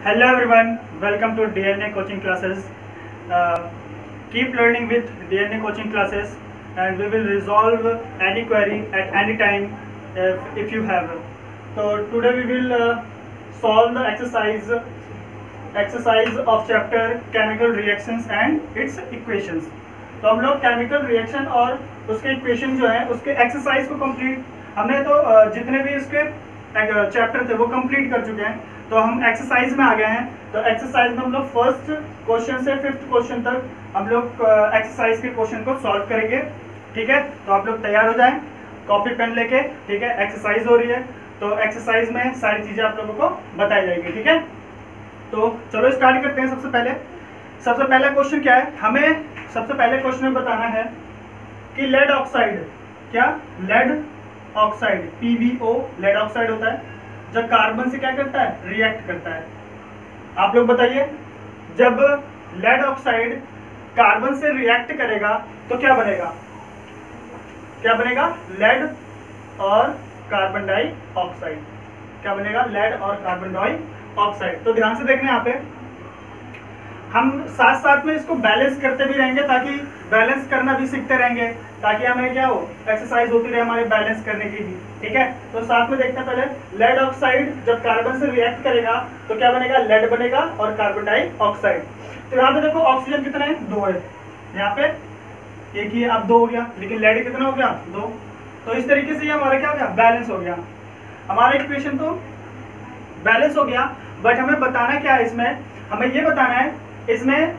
Hello everyone, welcome to DNA coaching classes. Keep learning with DNA coaching classes and we will resolve any query at any time if you have. So today we will solve the exercise of chapter chemical reactions and its equations. तो हम लोग chemical reaction और उसके equation जो है उसके exercise को complete हमने तो जितने भी इसके चैप्टर थे वो कंप्लीट कर चुके हैं। तो हम एक्सरसाइज में आ गए हैं। तो एक्सरसाइज में हम लोग फर्स्ट क्वेश्चन से फिफ्थ क्वेश्चन तक हम लोग एक्सरसाइज के क्वेश्चन को सॉल्व करेंगे। ठीक है, तो आप लोग तैयार हो जाएं कॉपी पेन लेके। ठीक है, एक्सरसाइज हो रही है तो एक्सरसाइज में सारी चीजें आप लोगों को बताई जाएगी। ठीक है, तो चलो स्टार्ट करते हैं। सबसे पहला क्वेश्चन क्या है, हमें सबसे पहले क्वेश्चन में बताना है कि लेड ऑक्साइड, क्या lead oxide PbO lead oxide होता है, जब कार्बन से क्या करता है, रिएक्ट करता है। आप लोग बताइए, जब लेड ऑक्साइड कार्बन से रिएक्ट करेगा तो क्या बनेगा, लेड और कार्बन डाइऑक्साइड। क्या बनेगा, लेड और कार्बन डाइऑक्साइड। तो ध्यान से देखना, यहाँ पे हम साथ साथ में इसको बैलेंस करते भी रहेंगे, ताकि बैलेंस करना भी सीखते रहेंगे, ताकि हमें क्या हो, एक्सरसाइज होती रहे हमारे बैलेंस करने की भी। ठीक है, तो साथ में देखते हैं पहले, लेड ऑक्साइड जब कार्बन से रिएक्ट करेगा तो क्या बनेगा, लेड बनेगा और कार्बन डाइऑक्साइड। तो यहाँ पे देखो ऑक्सीजन कितना है, 2 है, यहाँ पे एक ही, अब 2 हो गया, लेकिन लेड कितना हो गया, 2। तो इस तरीके से हमारा क्या हो गया, बैलेंस हो गया। हमारा इक्वेशन तो बैलेंस हो गया, बट हमें बताना क्या है इसमें, हमें ये बताना है इसमें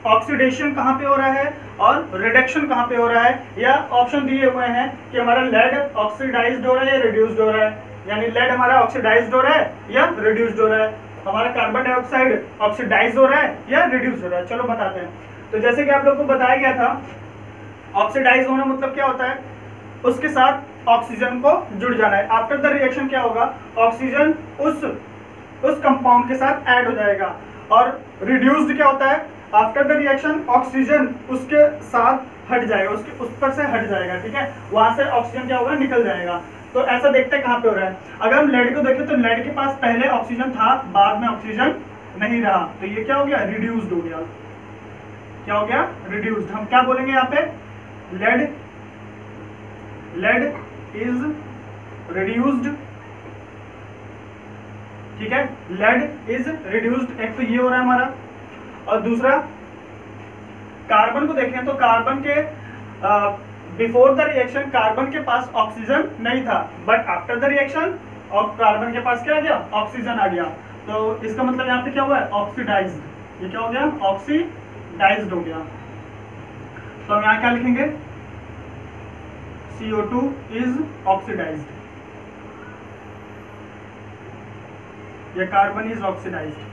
ऑक्सीडेशन कहाँ पे हो रहा है और रिडक्शन कहाँ पे हो रहा है, या ऑप्शन दिए हुए हैं कि हमारा लेड ऑक्सीडाइज्ड हो रहा है या रिड्यूस्ड हो रहा है, यानी लेड हमारा ऑक्सीडाइज्ड हो रहा है या रिड्यूस्ड हो रहा है, हमारा कार्बन डाइऑक्साइड ऑक्सीडाइज हो रहा है या रिड्यूस हो रहा है। चलो बताते हैं। तो जैसे कि आप लोग को बताया गया था, ऑक्सीडाइज होना मतलब क्या होता है, उसके साथ ऑक्सीजन को जुड़ जाना है। आफ्टर द रिएक्शन क्या होगा, ऑक्सीजन उस कंपाउंड के साथ ऐड हो जाएगा। और रिड्यूस्ड क्या होता है, आफ्टर द रिएक्शन ऑक्सीजन उसके साथ हट जाएगा, उसके उस पर से हट जाएगा। ठीक है, वहां से ऑक्सीजन क्या होगा, निकल जाएगा। तो ऐसा देखते हैं कहाँ पे हो रहा है। अगर हम लेड को देखें तो लेड के पास पहले ऑक्सीजन था, बाद में ऑक्सीजन नहीं रहा, तो ये क्या हो गया, रिड्यूस्ड हो गया। क्या हो गया, रिड्यूस्ड। हम क्या बोलेंगे यहाँ पे, लेड इज रिड्यूस्ड। ठीक है, लेड इज रिड्यूस्ड। एक तो ये हो रहा है हमारा, और दूसरा कार्बन को देखें तो कार्बन के बिफोर द रिएक्शन कार्बन के पास ऑक्सीजन नहीं था, बट आफ्टर द रिएक्शन और कार्बन के पास क्या आ गया, ऑक्सीजन आ गया। तो इसका मतलब यहाँ पे क्या हुआ है, ऑक्सीडाइज्ड। ये क्या हो गया, ऑक्सीडाइज्ड हो गया। तो हम यहाँ क्या लिखेंगे, CO2 इज ऑक्सीडाइज्ड, या कार्बन इज ऑक्सीडाइज्ड।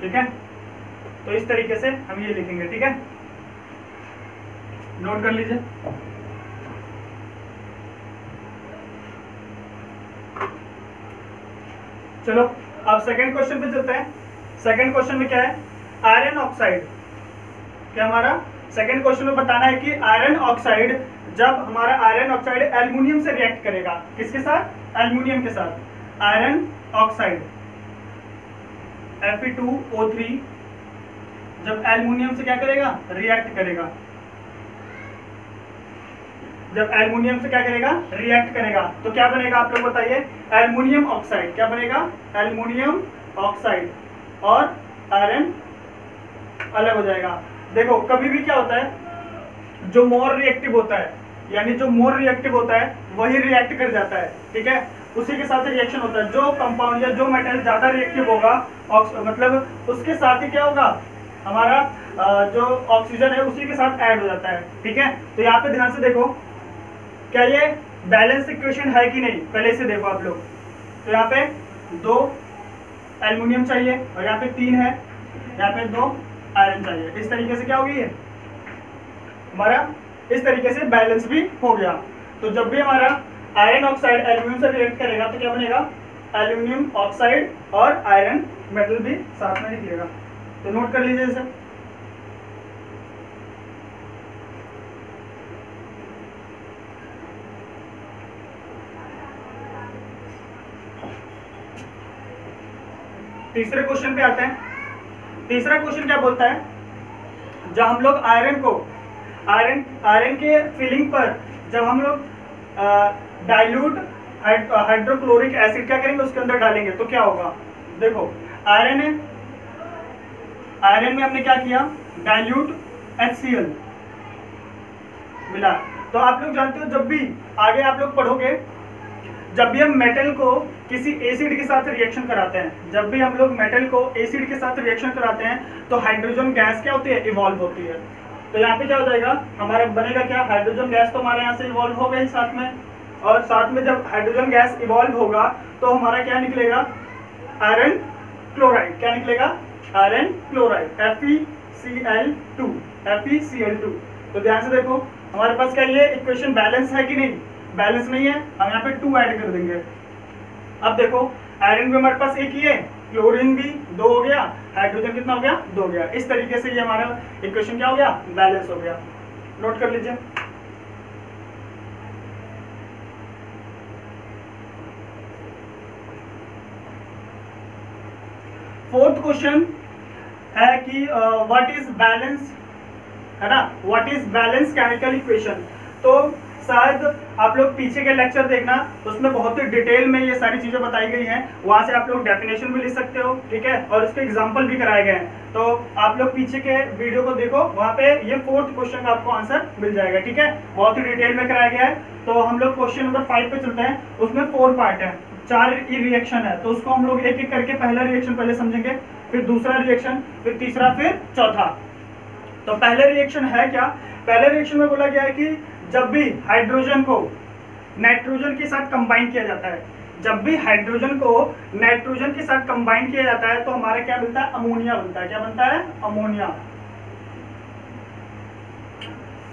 ठीक है, तो इस तरीके से हम ये लिखेंगे। ठीक है, नोट कर लीजिए। चलो अब सेकंड क्वेश्चन पे चलते हैं। सेकंड क्वेश्चन में क्या है, आयरन ऑक्साइड। क्या हमारा सेकंड क्वेश्चन में बताना है कि आयरन ऑक्साइड, जब हमारा आयरन ऑक्साइड एल्युमिनियम से रिएक्ट करेगा, किसके साथ, एल्युमिनियम के साथ। आयरन ऑक्साइड Fe2O3 जब एल्युमिनियम से क्या करेगा, रिएक्ट करेगा, जब एल्युमिनियम से क्या करेगा, रिएक्ट करेगा, तो क्या बनेगा, आप लोग बताइए। एल्युमिनियम ऑक्साइड क्या बनेगा, एल्युमिनियम ऑक्साइड, और आयरन अलग हो जाएगा। देखो कभी भी क्या होता है, जो मोर रिएक्टिव होता है, यानी जो मोर रिएक्टिव होता है वही रिएक्ट कर जाता है। ठीक है, उसी के साथ रिएक्शन होता है। जो कंपाउंड या जो मेटल ज्यादा रिएक्टिव होगा, मतलब उसके साथ ही क्या होगा, हमारा जो ऑक्सीजन है उसी के साथ ऐड हो जाता है। ठीक है, तो यहाँ पे ध्यान से देखो, क्या ये बैलेंस इक्वेशन है कि नहीं, पहले से देखो आप लोग। तो यहाँ पे 2 एल्युमिनियम चाहिए और यहाँ पे 3 है, यहाँ पे 2 आयरन चाहिए। इस तरीके से क्या होगी ये हमारा, इस तरीके से बैलेंस भी हो गया। तो जब भी हमारा आयरन ऑक्साइड एल्युमिनियम से रिएक्ट करेगा तो क्या बनेगा, एल्युमिनियम ऑक्साइड और आयरन मेटल भी साथ में निकलेगा। तो नोट कर लीजिए इसे। तीसरे क्वेश्चन पे आते हैं। तीसरा क्वेश्चन क्या बोलता है, जब हम लोग आयरन के फिलिंग पर जब हम लोग डाइल्यूट हाइड्रोक्लोरिक एसिड क्या करेंगे, उसके अंदर डालेंगे तो क्या होगा। देखो आयरन में हमने क्या किया, डाइल्यूट HCl मिला। तो आप लोग जानते हो, जब भी आगे आप लोग पढ़ोगे, जब भी हम मेटल को किसी एसिड के साथ रिएक्शन कराते हैं, जब भी हम लोग मेटल को एसिड के साथ रिएक्शन कराते हैं तो हाइड्रोजन गैस क्या होती है, इवॉल्व होती है। तो यहाँ पे क्या हो जाएगा, हमारा बनेगा क्या, हाइड्रोजन गैस तो हमारे यहाँ से इवॉल्व हो गई साथ में, और साथ में जब हाइड्रोजन गैस इवॉल्व होगा तो हमारा क्या निकलेगा, आयरन क्लोराइड। क्या निकलेगा, आयरन क्लोराइड, FeCl2। तो ध्यान से देखो, हमारे पास क्या ये इक्वेशन बैलेंस है कि नहीं, बैलेंस नहीं है, हम यहाँ पे 2 ऐड कर देंगे। अब देखो आयरन भी हमारे पास एक ही है, क्लोरीन भी 2 हो गया, हाइड्रोजन कितना हो गया, 2 हो गया। इस तरीके से ये हमारा इक्वेशन क्या हो गया, बैलेंस हो गया। नोट कर लीजिए। फोर्थ क्वेश्चन है कि व्हाट इज बैलेंस, है ना, what is balance chemical equation. तो शायद आप लोग पीछे के लेक्चर देखना, उसमें बहुत ही डिटेल में ये सारी चीजें बताई गई हैं, वहां से आप लोग डेफिनेशन भी लिख सकते हो, ठीक है, और इसके एग्जांपल भी कराए गए हैं। तो आप लोग पीछे के वीडियो को देखो, वहां पे ये फोर्थ क्वेश्चन का आपको आंसर मिल जाएगा, ठीक है, बहुत ही डिटेल में कराया गया है। तो हम लोग क्वेश्चन नंबर 5 पे चलते हैं। उसमें 4 पार्ट है, 4 रिएक्शन है, तो उसको हम लोग एक एक करके पहला रिएक्शन पहले समझेंगे, फिर दूसरा रिएक्शन, फिर तीसरा, फिर चौथा। तो पहले रिएक्शन है क्या, पहले रिएक्शन में बोला गया है कि जब भी हाइड्रोजन को नाइट्रोजन के साथ कंबाइन किया जाता है, जब भी हाइड्रोजन को नाइट्रोजन के साथ कंबाइन किया जाता है तो हमारा क्या बनता है, अमोनिया बनता है। क्या बनता है, अमोनिया।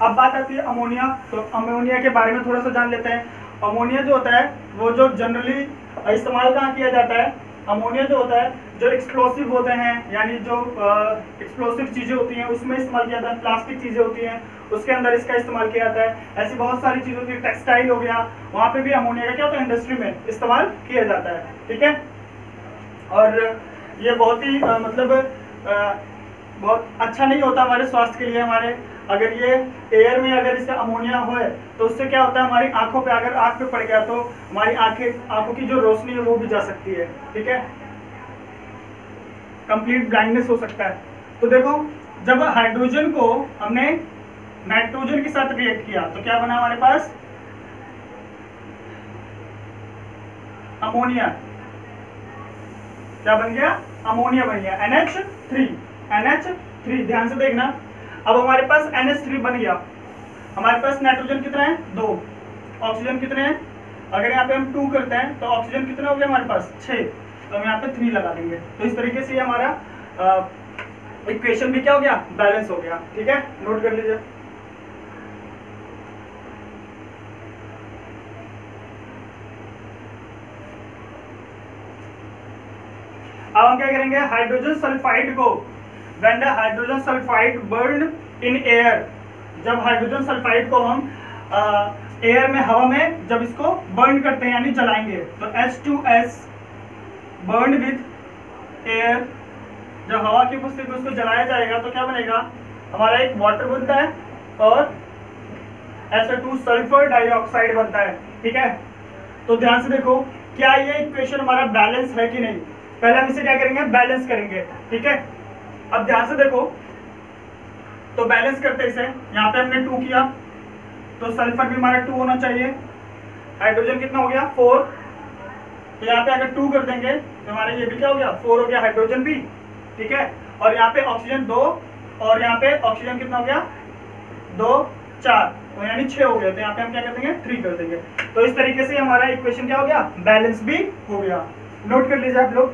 अब बात आती है अमोनिया, तो अमोनिया के बारे में थोड़ा सा जान लेते हैं। अमोनिया जो होता है वो जो जनरली इस्तेमाल कहाँ किया जाता है, अमोनिया जो होता है जो एक्सप्लोसिव होते हैं, यानी जो एक्सप्लोसिव चीजें होती हैं उसमें इस्तेमाल किया जाता है, प्लास्टिक चीजें होती हैं उसके अंदर इसका इस्तेमाल किया जाता है। ऐसी बहुत सारी चीजों की, टेक्सटाइल हो गया, वहां पे भी अमोनिया का क्या होता है, इंडस्ट्री में इस्तेमाल किया जाता है, ठीक है। और ये बहुत ही बहुत अच्छा नहीं होता हमारे स्वास्थ्य के लिए। हमारे अगर ये एयर में अगर इसका अमोनिया हो तो उससे क्या होता है, हमारी आंखों पे, अगर आंख पे पड़ गया तो हमारी आंखों की जो रोशनी है वो भी जा सकती है, ठीक है, कंप्लीट ब्लाइंडनेस हो सकता है। तो देखो जब हाइड्रोजन को हमने नाइट्रोजन के साथ रिएक्ट किया तो क्या बना हमारे पास, अमोनिया। क्या बन गया, अमोनिया बन गया, NH3। ध्यान से देखना, अब हमारे पास NH3 बन गया, हमारे पास नाइट्रोजन कितना है, 2, ऑक्सीजन कितने हैं, अगर यहाँ पे हम 2 करते हैं तो ऑक्सीजन कितना हो गया हमारे पास, 6, तो हम यहाँ पे 3 लगा देंगे। तो इस तरीके से हमारा इक्वेशन भी क्या हो गया, बैलेंस हो गया, ठीक है, नोट कर लीजिए। अब हम क्या करेंगे, हाइड्रोजन सल्फाइड को, when the hydrogen sulphide burn in air, जब हाइड्रोजन सल्फाइड को हम एयर में, हवा में जब इसको बर्न करते हैं यानी जलाएंगे, तो H2S बर्न विथ एयर, जब हवा की उपस्थिति में उसको जलाया जाएगा तो क्या बनेगा, हमारा एक वाटर बनता है और SO2 सल्फर डाइऑक्साइड बनता है, ठीक है। तो ध्यान से देखो, क्या ये इक्वेशन हमारा बैलेंस है कि नहीं, पहले हम इसे क्या करेंगे, बैलेंस करेंगे, ठीक है। अब ध्यान से देखो, तो बैलेंस करते इसे, यहाँ पे हमने 2 किया तो सल्फर भी हमारा 2 होना चाहिए, हाइड्रोजन कितना हो गया, 4, तो यहाँ पे अगर 2 कर देंगे तो हमारा ये भी क्या हो गया, 4 हो गया, हाइड्रोजन भी, ठीक है। और यहाँ पे ऑक्सीजन 2, और यहाँ पे ऑक्सीजन कितना हो गया, 2, 4, तो यानी 6 हो गया, तो यहाँ पे हम क्या कर देंगे, 3 कर देंगे। तो इस तरीके से हमारा इक्वेशन क्या हो गया, बैलेंस भी हो गया। नोट कर लीजिए आप लोग।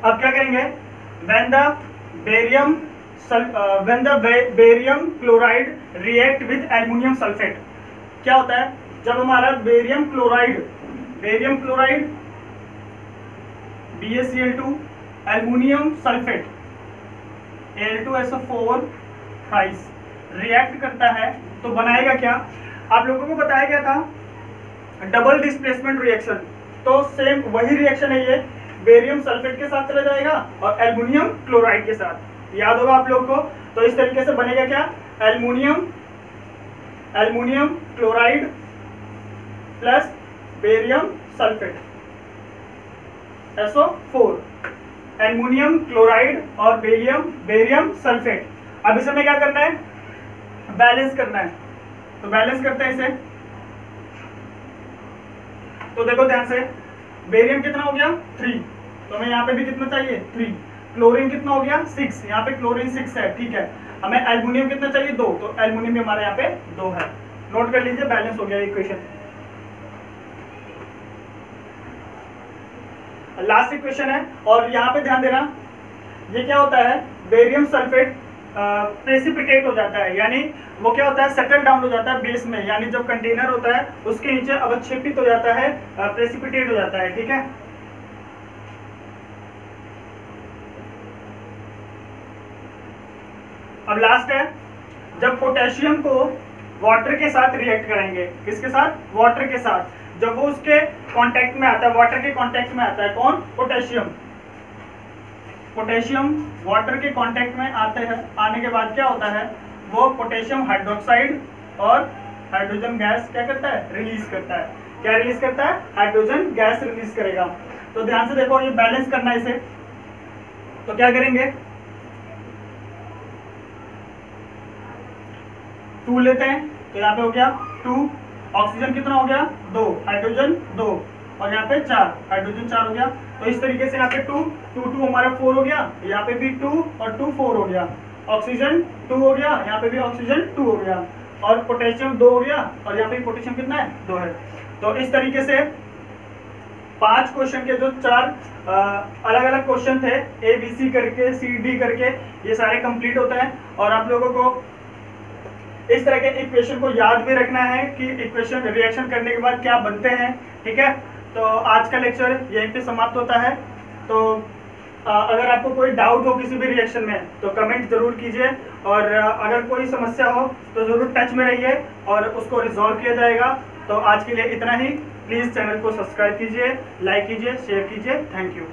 अब क्या करेंगे, when the barium chloride react with aluminum sulfate, क्या होता है, जब हमारा barium chloride BaCl2 aluminium sulphate Al2SO4 thrice react करता है तो बनाएगा क्या? आप लोगों को बताया गया था डबल डिस्प्लेसमेंट रिएक्शन, तो सेम वही रिएक्शन है ये, बेरियम सल्फेट के साथ चला जाएगा और एल्युमिनियम क्लोराइड के साथ, याद होगा आप लोग को। तो इस तरीके से बनेगा क्या? Aluminium chloride plus barium sulphate, SO4, aluminium chloride और बेरियम सल्फेट। अब इसे में क्या करना है? बैलेंस करना है। तो बैलेंस करते हैं इसे। तो देखो ध्यान से, बेरियम कितना हो गया 3, तो हमें यहाँ पे भी कितना चाहिए 3। क्लोरीन कितना हो गया 6, यहाँ पे क्लोरीन 6 है, ठीक है। हमें एल्युमिनियम कितना चाहिए 2, तो एल्युमिनियम भी हमारे यहाँ पे 2 है। नोट कर लीजिए, बैलेंस हो गया इक्वेशन। लास्ट इक्वेशन है और यहाँ पे ध्यान देना, ये क्या होता है? बेरियम सल्फेट प्रेसिपिटेट हो जाता है, यानी वो क्या होता है? सेटल डाउन हो जाता है बेस में, यानी जब कंटेनर होता है उसके नीचे अवक्षेपित हो जाता है, प्रेसिपिटेट हो जाता है, ठीक है। अब लास्ट है, जब पोटेशियम को वाटर के साथ रिएक्ट करेंगे, किसके साथ? वाटर के साथ। जब वो उसके कांटेक्ट में आता है, वाटर के कांटेक्ट में आता है, कौन? पोटेशियम। पोटेशियम वाटर के कांटेक्ट में आते हैं, आने के बाद क्या होता है? वो पोटेशियम हाइड्रोक्साइड और हाइड्रोजन गैस क्या करता है? रिलीज करता है। क्या रिलीज करता है? हाइड्रोजन गैस रिलीज करेगा। तो ध्यान से देखो, ये बैलेंस करना है इसे। तो क्या करेंगे? 2 लेते हैं, तो यहाँ पे हो गया 2, ऑक्सीजन कितना हो गया 2, हाइड्रोजन 2, और यहाँ पे 4, हाइड्रोजन 4 हो गया। तो इस तरीके से यहाँ पे 2 2 हमारा 4 हो गया, यहाँ पे भी 2 और 2 4 हो गया। ऑक्सीजन 2 हो गया, यहाँ पे भी ऑक्सीजन 2 हो गया, और पोटेशियम 2 हो गया, और यहाँ पे पोटेशियम कितना है 2 है। तो इस तरीके से 5 क्वेश्चन के जो 4 अलग अलग क्वेश्चन थे, ABC करके CD करके, ये सारे कंप्लीट होते हैं। और आप लोगों को इस तरह के इक्वेशन को याद भी रखना है कि इक्वेशन रिएक्शन करने के बाद क्या बनते हैं, ठीक है। तो आज का लेक्चर यहीं पे समाप्त होता है। तो अगर आपको कोई डाउट हो किसी भी रिएक्शन में तो कमेंट जरूर कीजिए, और अगर कोई समस्या हो तो जरूर टच में रहिए और उसको रिजॉल्व किया जाएगा। तो आज के लिए इतना ही। प्लीज़ चैनल को सब्सक्राइब कीजिए, लाइक कीजिए, शेयर कीजिए। Thank you.